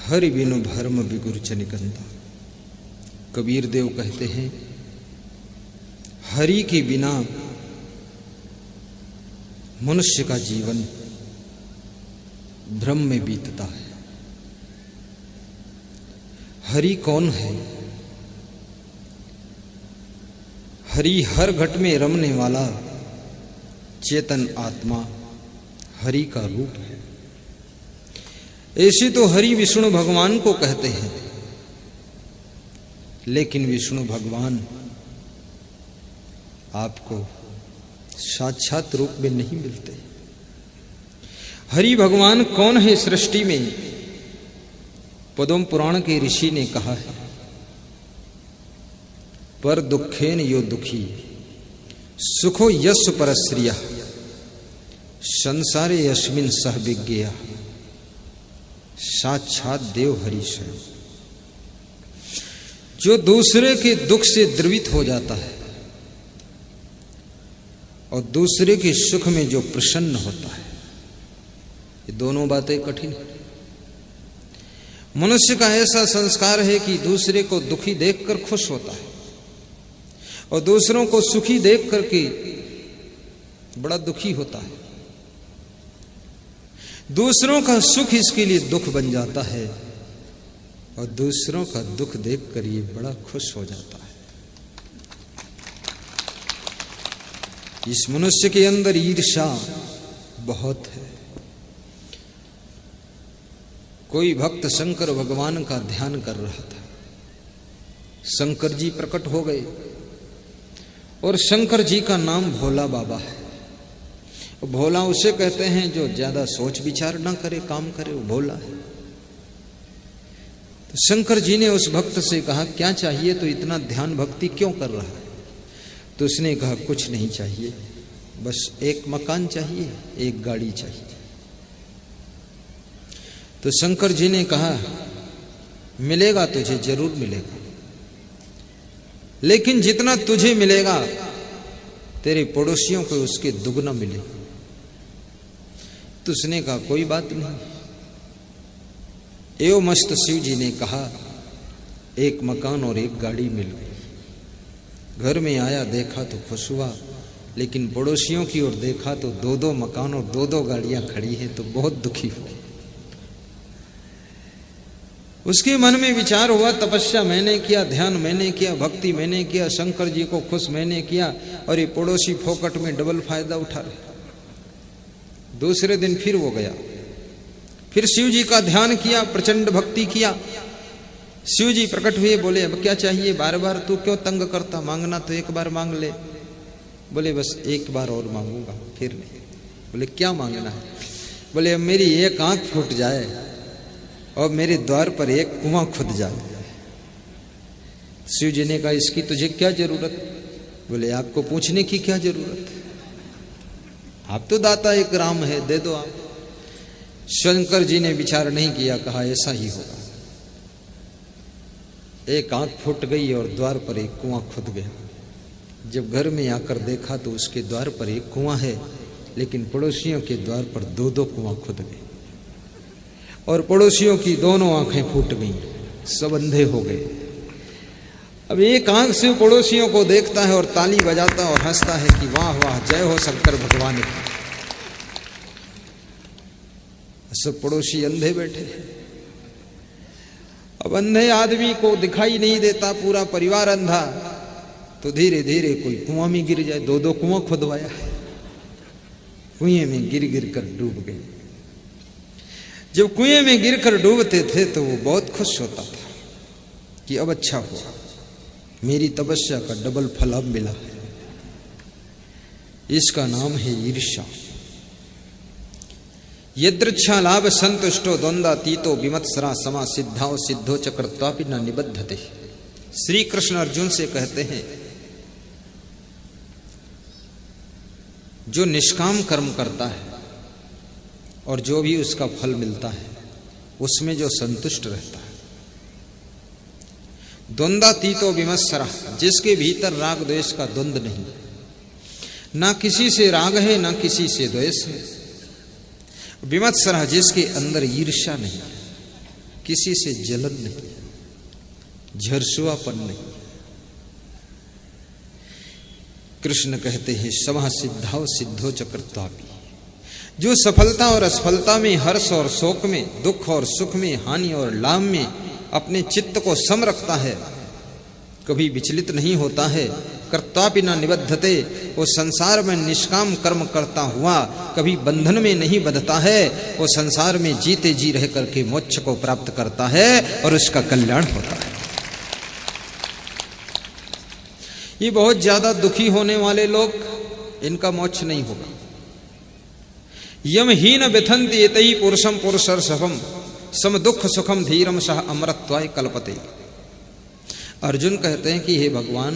हरि बिनु भरम बिगुर चनिकंता। कबीर देव कहते हैं, हरि के बिना मनुष्य का जीवन भ्रम में बीतता है। हरि कौन है? हरि हर घट में रमने वाला चेतन आत्मा हरि का रूप है। ऐसे तो हरि विष्णु भगवान को कहते हैं, लेकिन विष्णु भगवान आपको साक्षात रूप में नहीं मिलते। हरि भगवान कौन है सृष्टि में? पद्म पुराण के ऋषि ने कहा है, पर दुखेन यो दुखी सुखो यस्सु परश्रियः संसारे यस्मिन् सह विज्ञेयः साक्षात देव हरि स्वयं। जो दूसरे के दुख से द्रवित हो जाता है और दूसरे के सुख में जो प्रसन्न होता है, ये दोनों बातें कठिन है। मनुष्य का ऐसा संस्कार है कि दूसरे को दुखी देखकर खुश होता है और दूसरों को सुखी देख करके बड़ा दुखी होता है। दूसरों का सुख इसके लिए दुख बन जाता है और दूसरों का दुख देखकर ये बड़ा खुश हो जाता है। इस मनुष्य के अंदर ईर्ष्या बहुत है। कोई भक्त शंकर भगवान का ध्यान कर रहा था। शंकर जी प्रकट हो गए और शंकर जी का नाम भोला बाबा है। भोला उसे कहते हैं जो ज्यादा सोच विचार ना करे, काम करे, वो भोला है। तो शंकर जी ने उस भक्त से कहा, क्या चाहिए? तो इतना ध्यान भक्ति क्यों कर रहा है? तो उसने कहा, कुछ नहीं चाहिए, बस एक मकान चाहिए, एक गाड़ी चाहिए। तो शंकर जी ने कहा, मिलेगा तुझे, जरूर मिलेगा, लेकिन जितना तुझे मिलेगा तेरे पड़ोसियों को उसके दुगना मिलेगा। तो उसने कहा, कोई बात नहीं। एवं मस्त शिव जी ने कहा, एक मकान और एक गाड़ी मिल गई। घर में आया, देखा तो खुश हुआ, लेकिन पड़ोसियों की ओर देखा तो दो दो मकान और दो दो गाड़ियां खड़ी हैं, तो बहुत दुखी हुआ। उसके मन में विचार हुआ, तपस्या मैंने किया, ध्यान मैंने किया, भक्ति मैंने किया, शंकर जी को खुश मैंने किया, और ये पड़ोसी फोकट में डबल फायदा उठा रहे। दूसरे दिन फिर वो गया, फिर शिव जी का ध्यान किया, प्रचंड भक्ति किया। शिव जी प्रकट हुए, बोले, अब क्या चाहिए? बार बार तू क्यों तंग करता? मांगना तो एक बार मांग ले। बोले, बस एक बार और मांगूंगा, फिर नहीं। बोले, क्या मांगना है? बोले, अब मेरी एक आंख फूट जाए और मेरे द्वार पर एक कुआं खुद जाए। शिव जी ने कहा, इसकी तुझे क्या जरूरत? बोले, आपको पूछने की क्या जरूरत है? आप तो दाता एक राम है, दे दो आप। शंकर जी ने विचार नहीं किया, कहा ऐसा ही होगा। एक आंख फूट गई और द्वार पर एक कुआं खुद गया। जब घर में आकर देखा तो उसके द्वार पर एक कुआं है, लेकिन पड़ोसियों के द्वार पर दो दो कुआं खुद गए और पड़ोसियों की दोनों आंखें फूट गईं, सब अंधे हो गए। अब एक आंख से पड़ोसियों को देखता है और ताली बजाता और हंसता है कि वाह वाह, जय हो शंकर भगवान की। सब पड़ोसी अंधे बैठे। अब अंधे आदमी को दिखाई नहीं देता, पूरा परिवार अंधा, तो धीरे धीरे कोई कुआं में गिर जाए। दो दो कुआं खुदवाया, कुएं में गिर गिर कर डूब गए। जब कुएं में गिरकर डूबते थे तो वो बहुत खुश होता था कि अब अच्छा हुआ, मेरी तपस्या का डबल फल अब मिला है। इसका नाम है ईर्ष्या। यदृच्छा लाभ संतुष्टो द्वंद्वातीतो विमत्सरा समा सिद्धाओ सिद्धो च कर्त्वापि न निबद्धते। श्री कृष्ण अर्जुन से कहते हैं, जो निष्काम कर्म करता है और जो भी उसका फल मिलता है उसमें जो संतुष्ट रहता है, द्वंद्वातीतो विमत्सरा, जिसके भीतर राग द्वेष का द्वंद्व नहीं, ना किसी से राग है ना किसी से द्वेष है। विमत्सरा, जिसके अंदर ईर्ष्या नहीं, किसी से जलन नहीं, झरसुआपन नहीं। कृष्ण कहते हैं समा सिद्धाव सिद्धो चक्रतापी। जो सफलता और असफलता में, हर्ष और शोक में, दुख और सुख में, हानि और लाभ में अपने चित्त को सम रखता है, कभी विचलित नहीं होता है, कर्तापि न निबद्धते, वो संसार में निष्काम कर्म करता हुआ कभी बंधन में नहीं बंधता है, वो संसार में जीते जी रह करके मोक्ष को प्राप्त करता है और उसका कल्याण होता है। ये बहुत ज्यादा दुखी होने वाले लोग, इनका मोक्ष नहीं होगा। यम हीन व्यथंति एतई पुरुषम पुरुषर्षभम सम दुख सुखम धीरम सह अमरत्वाय कल्पते। अर्जुन कहते हैं कि हे भगवान,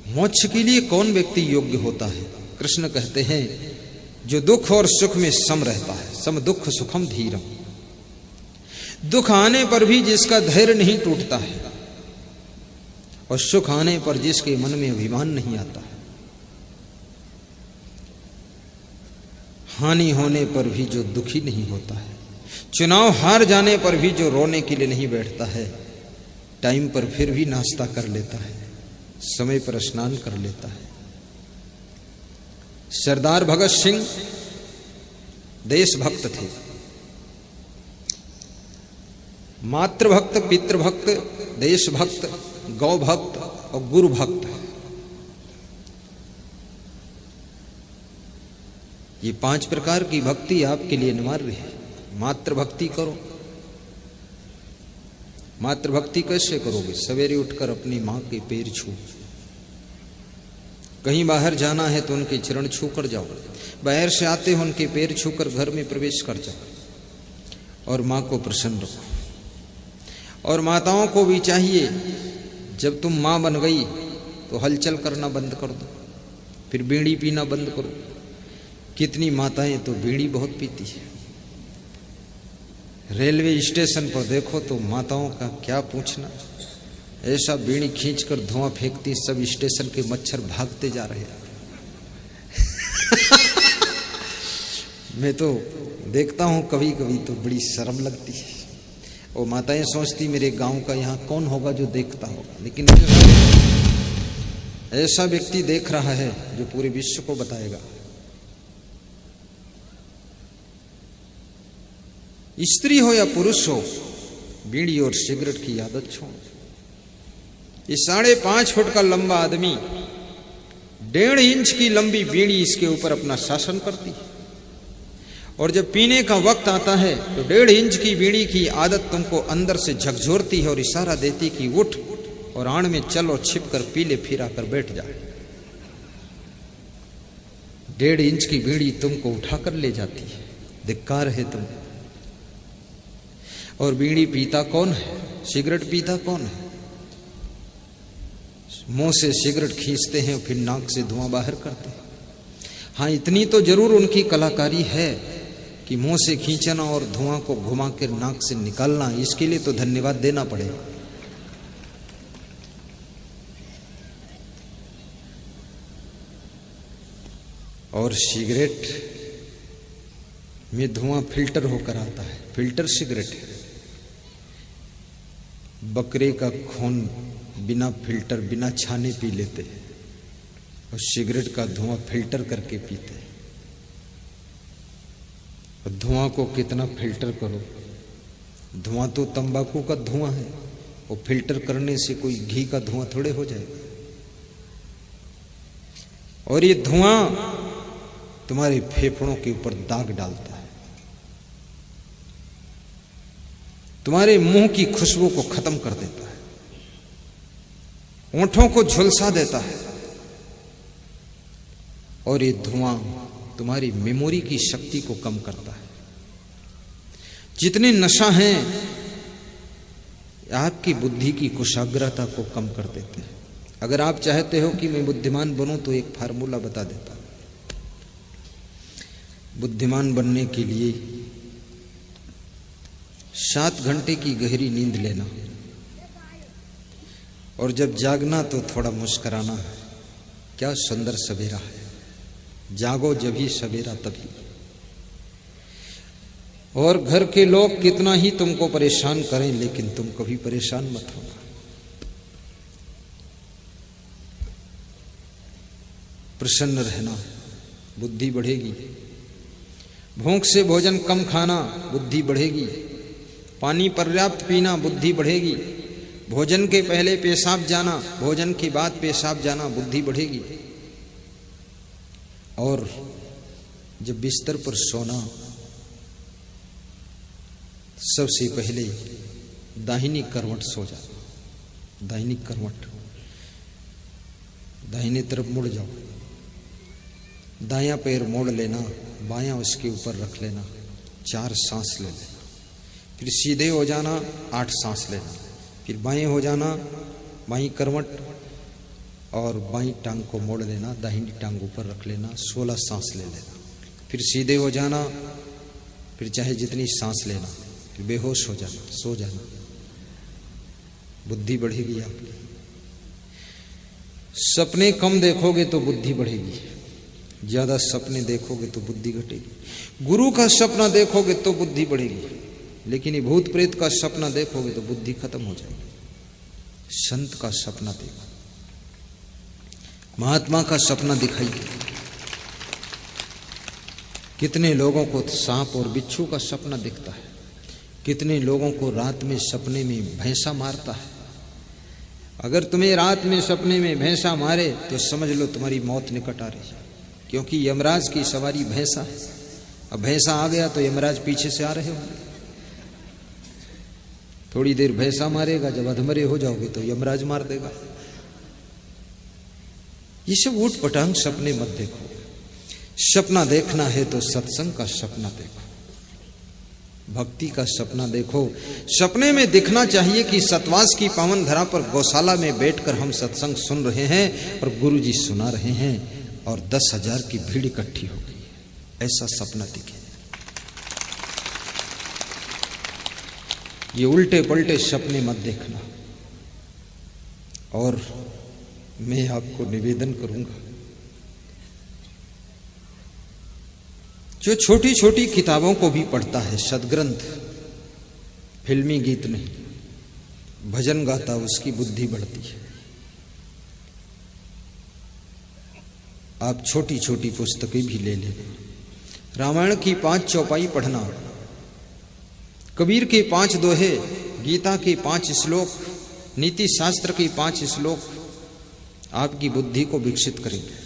मोक्ष के लिए कौन व्यक्ति योग्य होता है? कृष्ण कहते हैं जो दुख और सुख में सम रहता है, सम दुख सुखम धीरम। दुख आने पर भी जिसका धैर्य नहीं टूटता है और सुख आने पर जिसके मन में अभिमान नहीं आता है। हानि होने पर भी जो दुखी नहीं होता है, चुनाव हार जाने पर भी जो रोने के लिए नहीं बैठता है, टाइम पर फिर भी नाश्ता कर लेता है, समय पर स्नान कर लेता है। सरदार भगत सिंह देशभक्त थे, मातृभक्त, पितृभक्त, देशभक्त, गौ भक्त और गुरु भक्त। ये 5 प्रकार की भक्ति आपके लिए अनिवार्य है। मातृभक्ति करो। मातृभक्ति कैसे करोगे? सवेरे उठकर अपनी मां के पैर छू, कहीं बाहर जाना है तो उनके चरण छू कर जाओ, बाहर से आते हो उनके पैर छूकर घर में प्रवेश कर जाओ और मां को प्रसन्न रखो। और माताओं को भी चाहिए, जब तुम मां बन गई तो हलचल करना बंद कर दो, फिर बीड़ी पीना बंद करो। कितनी माताएं तो बीड़ी बहुत पीती है। रेलवे स्टेशन पर देखो तो माताओं का क्या पूछना, ऐसा बीड़ी खींचकर धुआं फेंकती, सब स्टेशन के मच्छर भागते जा रहे हैं। मैं तो देखता हूं कभी कभी तो बड़ी शर्म लगती है। वो माताएं सोचती मेरे गांव का यहाँ कौन होगा जो देखता होगा, लेकिन ऐसा व्यक्ति देख रहा है जो पूरे विश्व को बताएगा। स्त्री हो या पुरुष हो, बीड़ी और सिगरेट की आदत छोड़। ये 5.5 फुट का लंबा आदमी 1.5 इंच की लंबी बीड़ी इसके ऊपर अपना शासन करती है, और जब पीने का वक्त आता है तो 1.5 इंच की बीड़ी की आदत तुमको अंदर से झकझोरती है और इशारा देती कि उठ और आड़ में चल और छिप कर पी ले, फिर आकर बैठ जा। 1.5 इंच की बीड़ी तुमको उठाकर ले जाती है। धिक्कार है तुम। और बीड़ी पीता कौन है? सिगरेट पीता कौन है? मुंह से सिगरेट खींचते हैं फिर नाक से धुआं बाहर करते हैं। हाँ, इतनी तो जरूर उनकी कलाकारी है कि मुंह से खींचना और धुआं को घुमा कर नाक से निकालना, इसके लिए तो धन्यवाद देना पड़ेगा। और सिगरेट में धुआं फिल्टर होकर आता है, फिल्टर सिगरेट है। बकरे का खून बिना फिल्टर, बिना छाने पी लेते हैं, और सिगरेट का धुआं फिल्टर करके पीते हैं। और धुआं को कितना फिल्टर करो, धुआं तो तंबाकू का धुआं है, वो फिल्टर करने से कोई घी का धुआं थोड़े हो जाएगा। और ये धुआं तुम्हारे फेफड़ों के ऊपर दाग डालता है, तुम्हारे मुंह की खुशबू को खत्म कर देता है, होंठों को झुलसा देता है। और ये धुआं तुम्हारी मेमोरी की शक्ति को कम करता है। जितने नशा हैं आपकी बुद्धि की कुशाग्रता को कम कर देते हैं। अगर आप चाहते हो कि मैं बुद्धिमान बनूं तो एक फार्मूला बता देता हूं। बुद्धिमान बनने के लिए 7 घंटे की गहरी नींद लेना, और जब जागना तो थोड़ा मुस्कुराना है। क्या सुंदर सवेरा है, जागो जब ही सवेरा तभी। और घर के लोग कितना ही तुमको परेशान करें, लेकिन तुम कभी परेशान मत होना। प्रसन्न रहना, बुद्धि बढ़ेगी। भूख से भोजन कम खाना, बुद्धि बढ़ेगी। पानी पर्याप्त पीना, बुद्धि बढ़ेगी। भोजन के पहले पेशाब जाना, भोजन के बाद पेशाब जाना, बुद्धि बढ़ेगी। और जब बिस्तर पर सोना, सबसे पहले दाहिनी करवट सो जाओ। दाहिनी करवट, दाहिनी तरफ मुड़ जाओ। दायां पैर मोड़ लेना, बायां उसके ऊपर रख लेना, 4 सांस ले लेना। फिर सीधे हो जाना, 8 सांस लेना। फिर बाएं हो जाना, बाईं करवट, और बाईं टांग को मोड़ लेना, दाहिनी टांग ऊपर रख लेना, 16 सांस ले लेना। फिर सीधे हो जाना, फिर चाहे जितनी सांस लेना, फिर बेहोश हो जाना, सो जाना। बुद्धि बढ़ेगी आपकी। सपने कम देखोगे तो बुद्धि बढ़ेगी, ज्यादा सपने देखोगे तो बुद्धि घटेगी। गुरु का सपना देखोगे तो बुद्धि बढ़ेगी, लेकिन ये भूत प्रेत का सपना देखोगे तो बुद्धि खत्म हो जाएगी। संत का सपना देखो, महात्मा का सपना दिखाई दे। कितने लोगों को सांप और बिच्छू का सपना दिखता है, कितने लोगों को रात में सपने में भैंसा मारता है। अगर तुम्हें रात में सपने में भैंसा मारे तो समझ लो तुम्हारी मौत निकट आ रही है, क्योंकि यमराज की सवारी भैंसा है। अब भैंसा आ गया तो यमराज पीछे से आ रहे होंगे। थोड़ी देर भैंसा मारेगा, जब अधमरे हो जाओगे तो यमराज मार देगा। ये सब ऊट पटांग सपने मत देखो। सपना देखना है तो सत्संग का सपना देखो, भक्ति का सपना देखो। सपने में दिखना चाहिए कि सतवास की पावन धरा पर गौशाला में बैठकर हम सत्संग सुन रहे हैं और गुरु जी सुना रहे हैं और 10,000 की भीड़ इकट्ठी हो गई, ऐसा सपना दिखे। ये उल्टे पलटे सपने मत देखना। और मैं आपको निवेदन करूंगा, जो छोटी छोटी किताबों को भी पढ़ता है, सदग्रंथ, फिल्मी गीत नहीं, भजन गाता, उसकी बुद्धि बढ़ती है। आप छोटी छोटी पुस्तकें भी ले लेना। रामायण की 5 चौपाई पढ़ना, कबीर के 5 दोहे, गीता के 5 श्लोक, नीति शास्त्र के 5 श्लोक आपकी बुद्धि को विकसित करेंगे।